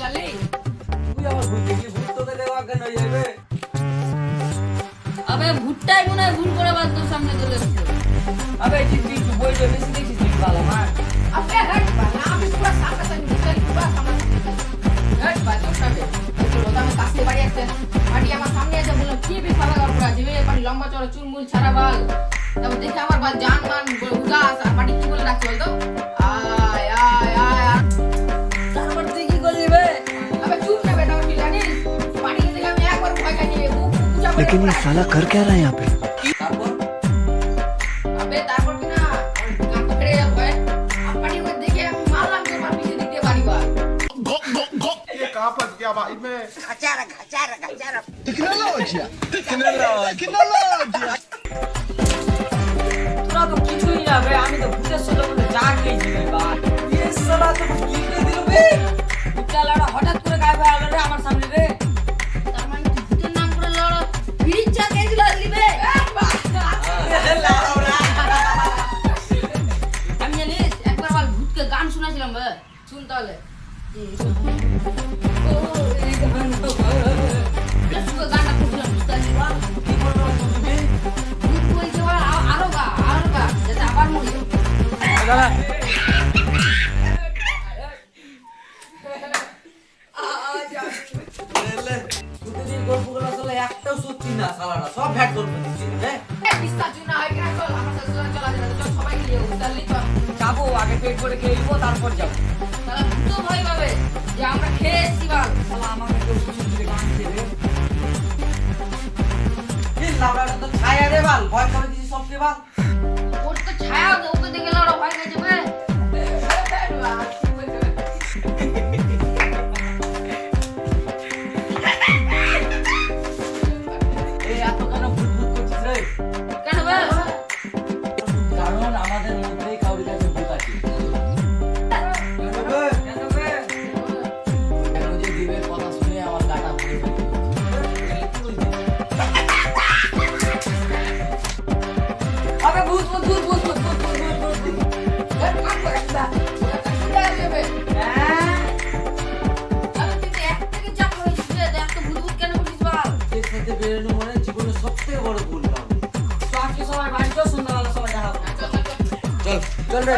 শালি তুই আমার ভুল দেখি ভূত তোকে দেওয়া কেন যাবে? আবে ভুট্টাই মনে হয় ভুল করে বাদ তোর সামনে চলে এসেছে। আবে তুই বই তো বেশি দেখছিস তুই ভালো আমার। আবে হাট না আমি পুরো সামনে সামনে দিছাই পুরো সামনে। হাট বাজো সামনে। তো ওটা আমি কাছে বাড়ি আসছে। বাড়ি আমার সামনে এসে বলল কি বিফালা করা জিবে বাড়ি লম্বা চড়া চুল মুল ছাড়া বাল। তারপর দেখে আমার বাল জান মান উদাস আর বাড়ি কি বলে রাখছে বলতো? আয় আয় আয়। তারপর তুই কি করলি বে? अबे चुप ना बेटा और जानिस पानी के जगह में एक बार भय खाइए मुंह पूजा कर लेकिन ये साला कर क्या रहा है यहाँ पे? তারপর अबे तारपor की ना काम तो करे अब है अब पानी को देखे मारलाम के मार पीछे दिखते बारी बार ये कहाँ फंस गया भाई मैं? তোরা তো কিছুই না বে, আমি তো ভূতের সাথে বলে জান গেছি বে বা। এই সালা তো কি করে দিল বে? উচ্চালাটা হঠাৎ করে গায়েব হয়ে গেল রে আমার সামনে রে। तार माने तू भूतेर नाम করে লড় বিড়ি চা কে দিলা লিবে আমি জানিস একবার বাল ভূতকে গান শোনাছিলাম বে শুন তাহলে ও এই গান তো গানটা শুনছিলাম বুঝতে পারছিস কি বলবো তুমি? ভূত বলছে আরো গা যাতে আবার মরে যাও দাদা প্রতিদিন গল্পগুলো আসলে একটাও সত্যি না শালারা, সব ভ্যাট গল্প দিচ্ছে রে। পিস্তা চুনা হয় কিনা চল আমার সাথে চলা যেতে চল সবাই গিয়ে উতারলি চল যাবো আগে পেট করে খেয়ে নিবো তারপর যাবো। তাহলে ভূত ভয় পাবে যে আমরা খেয়ে এসছি বাল শালা আমাকে কেউ সুযোগ দিলে গান খেয়ে এই লাউড়াটা তো ছায়া রে বাল, ভয় করে দিছি সবকে বাল। ওর তো ছায়া ওকে দেখে লড়া ভয় গেছে বে এই এত কেন ভূত ভূত করছিস রে? কেন বে কারণ আমাদের মধ্যেই কাউরি কাছে ভূত আছে। কেন যে দিবের কথা শুনে আমার গাটা ভরে গেল। আবে ভূত ভূত ভূত ভূত ভূত ভূত ভূত ভূত ভূত। এর কাম করে একটা ওটা যাবে হ্যাঁ, আরে তুই তো এক থেকে চাপ হয়েছিস রে দেখ তো ভূত কেন বলিস বাল এর সাথে বেরোনো মানে জীবনের সবথেকে বড় ভুল কাজ। তো আজকে সবাই বাড়ি চল, সন্ধ্যাবেলা সবাই দেখা করবো। চল চল চল চল চল রে।